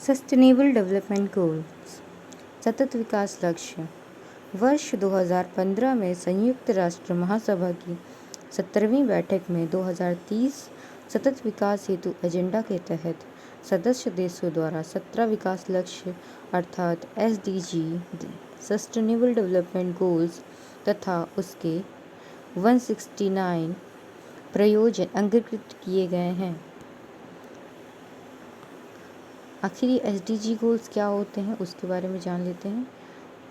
Sustainable development goals सतत विकास लक्ष्य वर्ष 2015 में संयुक्त राष्ट्र महासभा की 17वीं बैठक में 2030 सतत विकास हेतु एजेंडा के तहत सदस्य देशों द्वारा 17 विकास लक्ष्य अर्थात SDG सस्टेनेबल डेवलपमेंट गोल्स तथा उसके 169 प्रयोजन अंगीकृत किए गए हैं। आखिर ये SDG गोल्स क्या होते हैं उसके बारे में जान लेते हैं।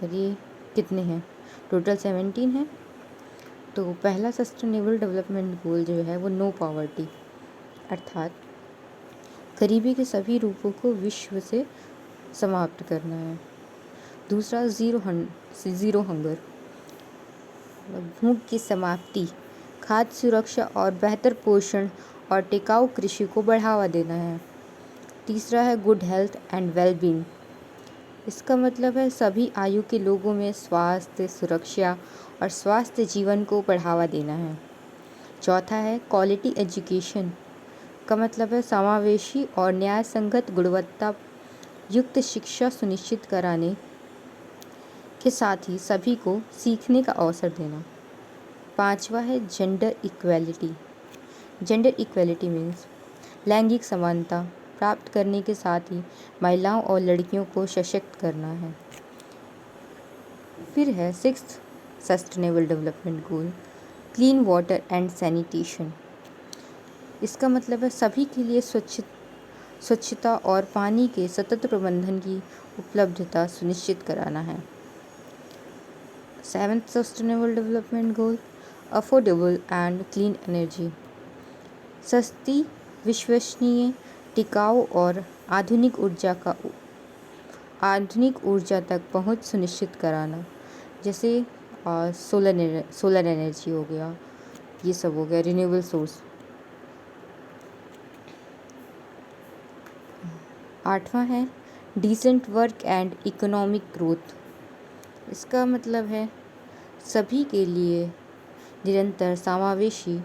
और ये कितने हैं? टोटल 17 हैं। तो पहला सस्टेनेबल डेवलपमेंट गोल जो है वो नो पॉवर्टी अर्थात गरीबी के सभी रूपों को विश्व से समाप्त करना है। दूसरा ज़ीरो हंगर भूख की समाप्ति, खाद्य सुरक्षा और बेहतर पोषण और टिकाऊ कृषि को बढ़ावा देना है। तीसरा है गुड हेल्थ एंड वेलबींग। इसका मतलब है सभी आयु के लोगों में स्वास्थ्य, सुरक्षा और स्वास्थ्य जीवन को बढ़ावा देना है। चौथा है क्वालिटी एजुकेशन का मतलब है समावेशी और न्याय संगत गुणवत्ता युक्त शिक्षा सुनिश्चित कराने के साथ ही सभी को सीखने का अवसर देना। पांचवा है gender equality. Gender equality means लैंगिक समानता प्राप्त करने के साथ ही महिलाओं और लड़कियों को सशक्त करना है। फिर है 6th sustainable development goal clean water and sanitation. इसका मतलब है सभी के लिए स्वच्छता और पानी के सतत प्रबंधन की उपलब्धता सुनिश्चित कराना है। 7th sustainable development goal affordable and clean energy. सस्ती, विश्वसनीय, टिकाऊ और आधुनिक ऊर्जा तक पहुंच सुनिश्चित कराना, जैसे सोलर एनर्जी हो गया, ये सब हो गया रिन्यूएबल सोर्स। 8वां है decent work and economic growth. इसका मतलब है सभी के लिए निरंतर समावेशी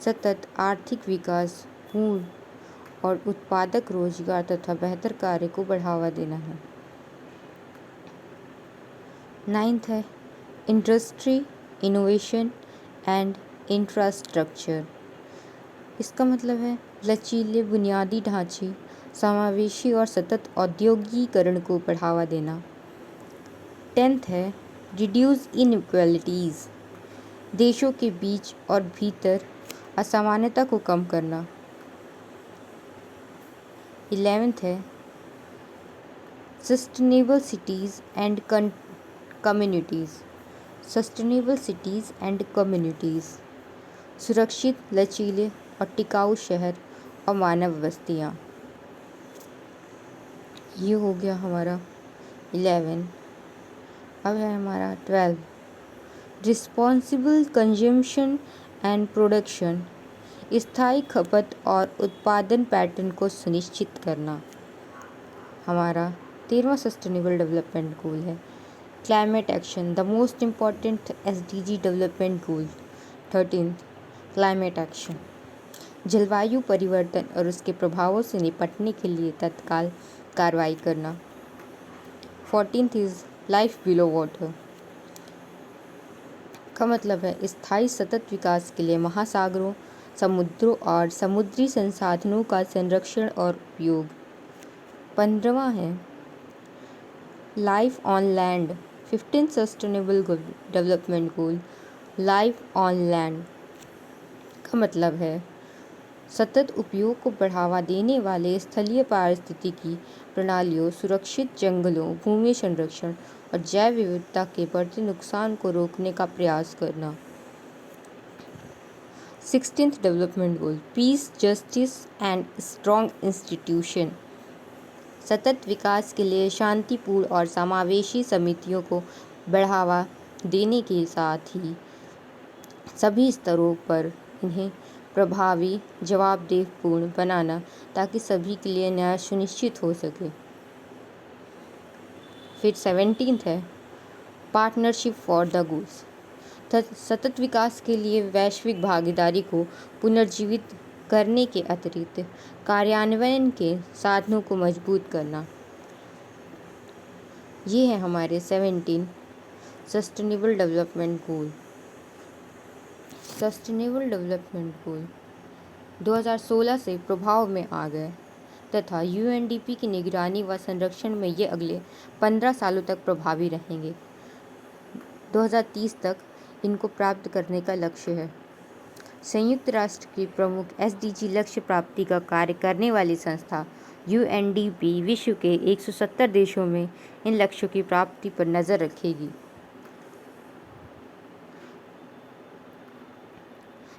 सतत आर्थिक विकास, पूर्ण और उत्पादक रोजगार तथा बेहतर कार्य को बढ़ावा देना है। 9th है इंडस्ट्री, इनोवेशन एंड इंफ्रास्ट्रक्चर। इसका मतलब है लचीले बुनियादी ढांचे, समावेशी और सतत औद्योगिकीकरण को बढ़ावा देना। 10th है रिड्यूस इनइक्वालिटीज़। देशों के बीच और भीतर असमानता को कम करना। 11th है sustainable cities and communities. Sustainable cities and communities सुरक्षित, लचीले और टिकाऊ शहर और मानव बस्तियाँ। ये हो गया हमारा 11। अब है हमारा 12 रिस्पॉन्सिबल कंजम्पशन एंड प्रोडक्शन। स्थायी खपत और उत्पादन पैटर्न को सुनिश्चित करना। हमारा 13वां सस्टेनेबल डेवलपमेंट गोल है climate action, the most important SDG development goal. 13th climate action जलवायु परिवर्तन और उसके प्रभावों से निपटने के लिए तत्काल कार्रवाई करना। 14th is life below water का मतलब है स्थायी सतत विकास के लिए महासागरों, समुद्रों और समुद्री संसाधनों का संरक्षण और उपयोग। 15वां है life on land. 15th sustainable development goal life on land का मतलब है सतत उपयोग को बढ़ावा देने वाले स्थलीय पारिस्थितिकी प्रणालियों, सुरक्षित जंगलों, भूमि संरक्षण और जैव विविधता के बढ़ते नुकसान को रोकने का प्रयास करना। 16th development goal peace, justice and strong institution. सतत विकास के लिए शांतिपूर्ण और समावेशी समितियों को बढ़ावा देने के साथ ही सभी स्तरों पर इन्हें प्रभावी, जवाबदेहपूर्ण बनाना ताकि सभी के लिए न्याय सुनिश्चित हो सके। फिर 17th है पार्टनरशिप फॉर द गोल्स। सतत विकास के लिए वैश्विक भागीदारी को पुनर्जीवित करने के अतिरिक्त कार्यान्वयन के साधनों को मजबूत करना। ये है हमारे 17 sustainable development goal. Sustainable development goal 2016 से प्रभाव में आ गए तथा यूएनडीपी की निगरानी व संरक्षण में ये अगले 15 सालों तक प्रभावी रहेंगे। 2030 तक इनको प्राप्त करने का लक्ष्य है। संयुक्त राष्ट्र की प्रमुख एसडीजी लक्ष्य प्राप्ति का कार्य करने वाली संस्था यूएनडीपी विश्व के 170 देशों में इन लक्ष्यों की प्राप्ति पर नज़र रखेगी।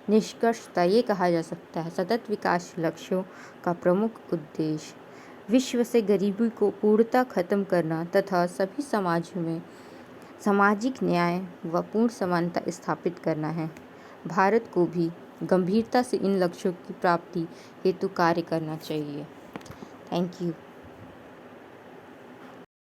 निष्कर्षतः ये कहा जा सकता है, सतत विकास लक्ष्यों का प्रमुख उद्देश्य विश्व से गरीबी को पूर्णतः खत्म करना तथा सभी समाजों में सामाजिक न्याय व पूर्ण समानता स्थापित करना है। भारत को भी गंभीरता से इन लक्ष्यों की प्राप्ति हेतु कार्य करना चाहिए। Thank you.